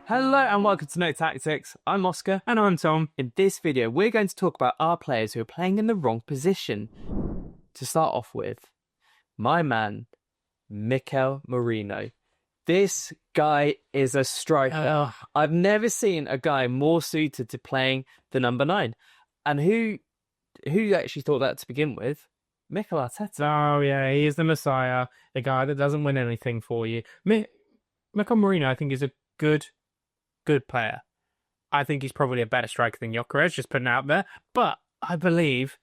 Hello and welcome to No Tactics. I'm Oscar. And I'm Tom. In this video, we're going to talk about our players who are playing in the wrong position. To start off with, my man, Mikel Merino. This guy is a striker. I've never seen a guy more suited to playing the number 9. And who actually thought that to begin with? Mikel Arteta. Oh, yeah, he is the Messiah, the guy that doesn't win anything for you. Mikel Merino, I think, is a good player. I think he's probably a better striker than Gyökeres, just putting it out there. But I believe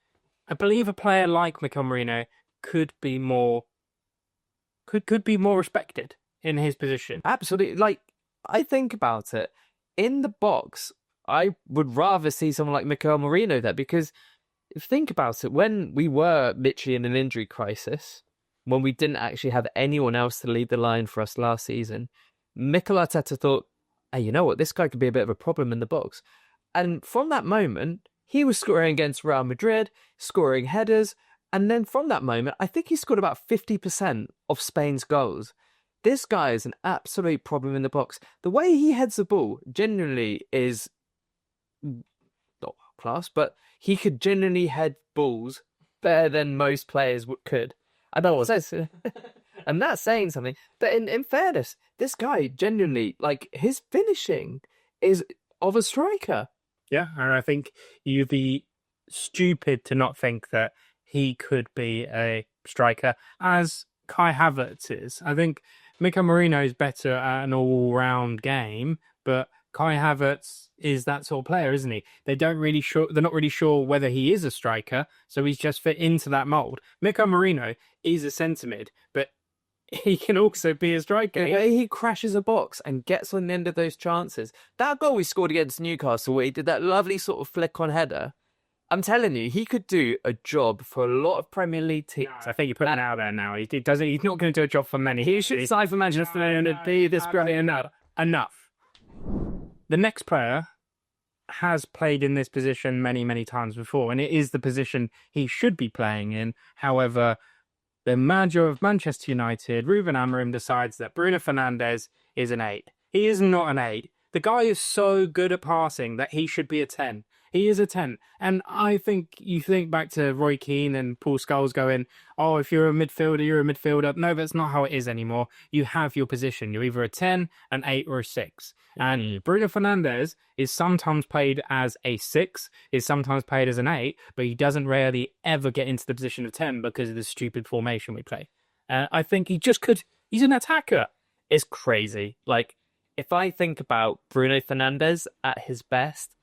a player like Mikel Merino could be more respected in his position. Absolutely. Like, I think about it. In the box, I would rather see someone like Mikel Merino there, because think about it, when we were literally in an injury crisis, when we didn't actually have anyone else to lead the line for us last season, Mikel Arteta thought, hey, you know what, this guy could be a bit of a problem in the box. And from that moment, he was scoring against Real Madrid, scoring headers, and then from that moment, I think he scored about 50% of Spain's goals. This guy is an absolute problem in the box. The way he heads the ball genuinely is not class, but he could genuinely head balls better than most players could. I don't know what it says. And that's saying something. But in fairness, this guy genuinely, like, his finishing is of a striker. Yeah, and I think you'd be stupid to not think that he could be a striker, as Kai Havertz is. I think Mikel Merino is better at an all-round game, but Kai Havertz is that sort of player, isn't he? They're not really sure whether he is a striker, so he's just fit into that mold. Mikel Merino is a centre mid, but he can also be a striker. He crashes a box and gets on the end of those chances. That goal we scored against Newcastle, where he did that lovely sort of flick on header, I'm telling you, he could do a job for a lot of Premier League teams. No, I think you're putting it out there now. He's not going to do a job for many. He should sign for Manchester United and be this brilliant. Enough. The next player has played in this position many, many times before, and it is the position he should be playing in. However, the manager of Manchester United, Ruben Amorim, decides that Bruno Fernandes is an 8. He is not an 8. The guy is so good at passing that he should be a 10. He is a 10. And I think you think back to Roy Keane and Paul Scholes going, oh, if you're a midfielder, you're a midfielder. No, that's not how it is anymore. You have your position. You're either a 10, an 8, or a 6. And Bruno Fernandes is sometimes played as a 6, is sometimes played as an 8, but he doesn't rarely ever get into the position of 10 because of the stupid formation we play. I think he just could. He's an attacker. It's crazy. Like, if I think about Bruno Fernandes at his best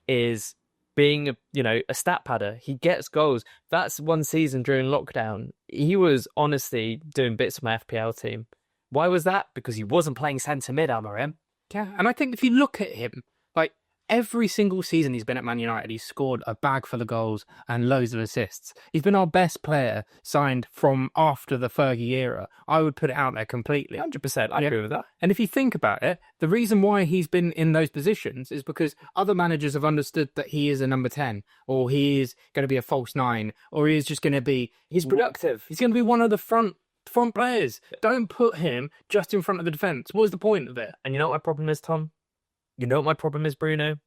is being a stat padder. He gets goals. That's one season during lockdown. He was honestly doing bits of my FPL team. Why was that? Because he wasn't playing centre mid, Amorim. Yeah, and I think if you look at him, like, every single season he's been at Man United, he's scored a bag full of goals and loads of assists. He's been our best player signed from after the Fergie era. I would put it out there completely. 100%. I agree with that. And if you think about it, the reason why he's been in those positions is because other managers have understood that he is a number 10, or he is going to be a false 9, or he is just going to be... He's productive. He's going to be one of the front players. Don't put him just in front of the defence. What was the point of it? And you know what my problem is, Tom? You know what my problem is, Bruno?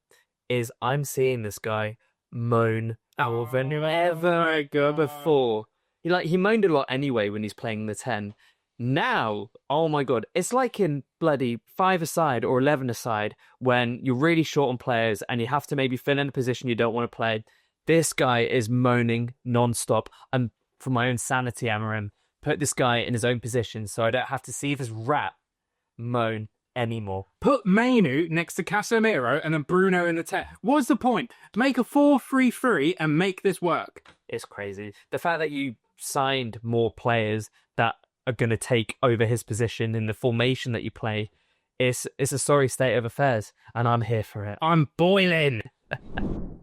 Is I'm seeing this guy moan more than ever before. He moaned a lot anyway when he's playing the 10. Now, oh my God, it's like in bloody 5-a-side or 11-a-side when you're really short on players and you have to maybe fill in a position you don't want to play. This guy is moaning non-stop. And for my own sanity, Amorim, put this guy in his own position so I don't have to see this rat moan anymore. Put Mainu next to Casemiro and then Bruno in the 10. What's the point? Make a 4-3-3 and make this work. It's crazy. The fact that you signed more players that are going to take over his position in the formation that you play, it's a sorry state of affairs, and I'm here for it. I'm boiling.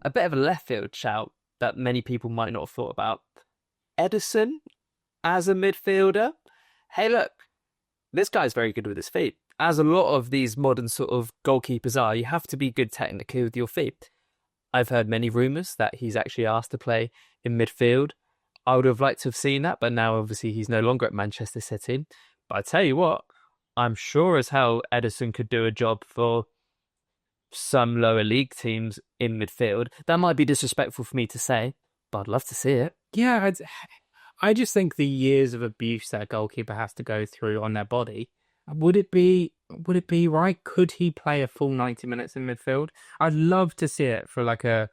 A bit of a left field shout that many people might not have thought about. Ederson as a midfielder. Hey, look, this guy's very good with his feet. As a lot of these modern sort of goalkeepers are, you have to be good technically with your feet. I've heard many rumours that he's actually asked to play in midfield. I would have liked to have seen that, but now obviously he's no longer at Manchester City. But I tell you what, I'm sure as hell Ederson could do a job for some lower league teams in midfield. That might be disrespectful for me to say, but I'd love to see it. Yeah, I just think the years of abuse that a goalkeeper has to go through on their body. Would it be right? Could he play a full 90 minutes in midfield? I'd love to see it for like a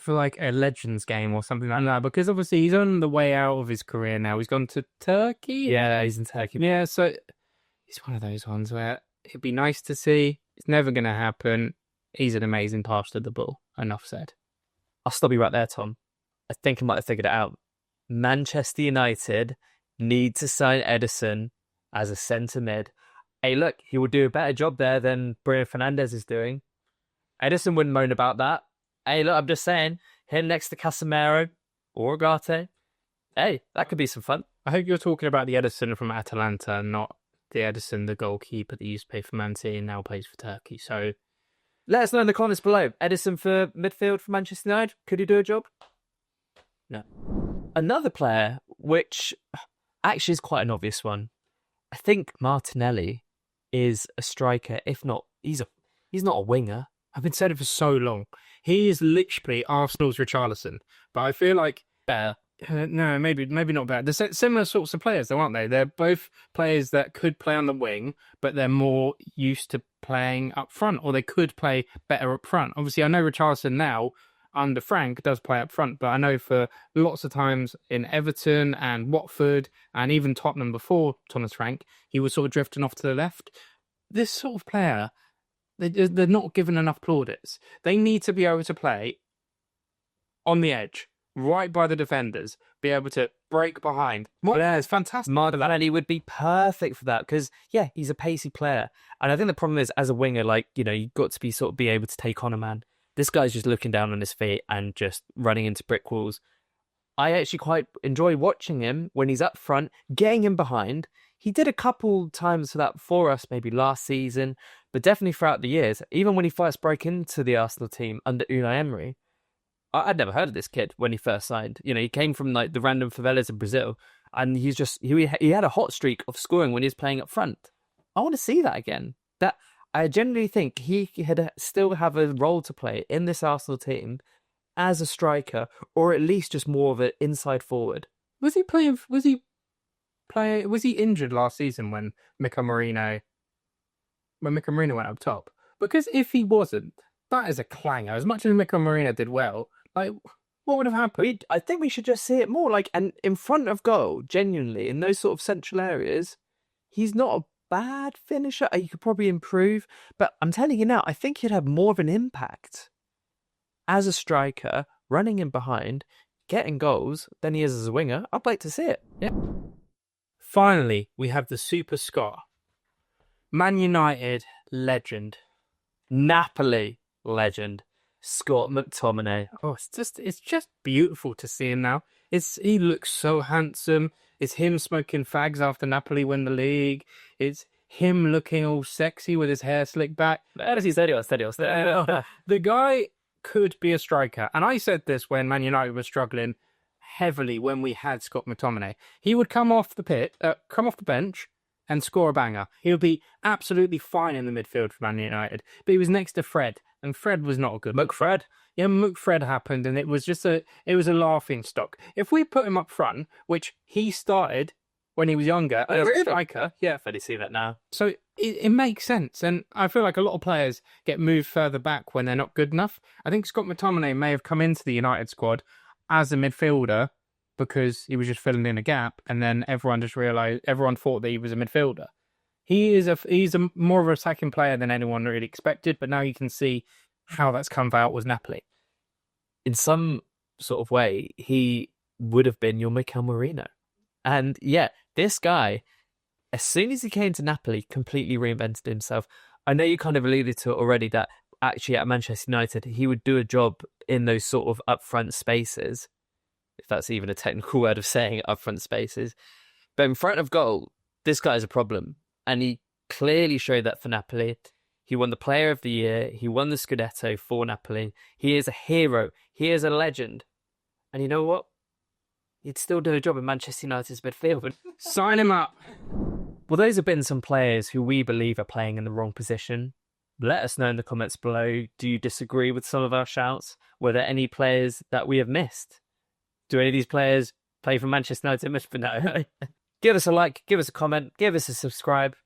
Legends game or something like that, because obviously he's on the way out of his career now. He's gone to Turkey. Yeah, he's in Turkey. Yeah, so he's one of those ones where it'd be nice to see. It's never going to happen. He's an amazing passer of the ball. Enough said. I'll stop you right there, Tom. I think I might have figured it out. Manchester United need to sign Ederson as a centre mid. Hey, look, he will do a better job there than Bruno Fernandes is doing. Ederson wouldn't moan about that. Hey, look, I'm just saying, him next to Casemiro or Ugarte, hey, that could be some fun. I hope you're talking about the Ederson from Atalanta, not the Ederson, the goalkeeper that used to play for Man City and now plays for Turkey. So let us know in the comments below. Ederson for midfield for Manchester United, could he do a job? No. Another player, which actually is quite an obvious one. I think Martinelli is a striker. If not, he's not a winger. I've been saying it for so long. He is literally Arsenal's Richarlison, but I feel like better. No, maybe not better. They're similar sorts of players, though, aren't they? They're both players that could play on the wing, but they're more used to playing up front, or they could play better up front. Obviously, I know Richarlison now, under Frank, does play up front, but I know for lots of times in Everton and Watford and even Tottenham before Thomas Frank, he was sort of drifting off to the left. This sort of player, they're not given enough plaudits. They need to be able to play on the edge, right by the defenders, be able to break behind. Yeah, it's fantastic. Martinelli would be perfect for that because, yeah, he's a pacey player. And I think the problem is, as a winger, like, you know, you've got to be sort of be able to take on a man. This guy's just looking down on his feet and just running into brick walls. I actually quite enjoy watching him when he's up front, getting him behind. He did a couple times for that for us, maybe last season, but definitely throughout the years. Even when he first broke into the Arsenal team under Unai Emery, I'd never heard of this kid when he first signed. You know, he came from like the random favelas of Brazil, and he had a hot streak of scoring when he was playing up front. I want to see that again. That I genuinely think he had still have a role to play in this Arsenal team as a striker, or at least just more of an inside forward. Was he injured last season when Mika Marino went up top? Because if he wasn't, that is a clanger. As much as Mika Marino did well, like, what would have happened? I think we should just see it more. Like, and in front of goal, genuinely, in those sort of central areas, he's not a bad finisher. He could probably improve. But I'm telling you now, I think he'd have more of an impact as a striker, running in behind, getting goals, than he is as a winger. I'd like to see it. Yeah. Finally, we have the Super Scot. Man United legend. Napoli legend. Scott McTominay. Oh, it's just beautiful to see him now. He looks so handsome. It's him smoking fags after Napoli win the league. It's him looking all sexy with his hair slicked back. The guy could be a striker. And I said this when Man United was struggling heavily when we had Scott McTominay. He would come off the bench and score a banger. He would be absolutely fine in the midfield for Man United. But he was next to Fred, and Fred was not a good. McFred? Yeah, McFred happened, and it was a laughing stock. If we put him up front, which he started when he was younger, as a striker, yeah. Fairly see that now. So it makes sense, and I feel like a lot of players get moved further back when they're not good enough. I think Scott McTominay may have come into the United squad as a midfielder because he was just filling in a gap, and then everyone thought that he was a midfielder. He's a more of an attacking player than anyone really expected, but now you can see how that's come about with Napoli. In some sort of way, he would have been your Mikel Merino. And yeah, this guy, as soon as he came to Napoli, completely reinvented himself. I know you kind of alluded to it already that actually at Manchester United, he would do a job in those sort of upfront spaces, if that's even a technical word of saying upfront spaces. But in front of goal, this guy's a problem. And he clearly showed that for Napoli. He won the Player of the Year. He won the Scudetto for Napoli. He is a hero. He is a legend. And you know what? He'd still do a job in Manchester United's midfield. Sign him up. Well, those have been some players who we believe are playing in the wrong position. Let us know in the comments below. Do you disagree with some of our shouts? Were there any players that we have missed? Do any of these players play for Manchester United? But no. Give us a like, give us a comment, give us a subscribe.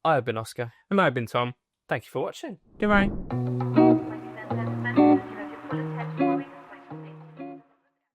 I have been Oscar. And I've been Tom. Thank you for watching. Goodbye.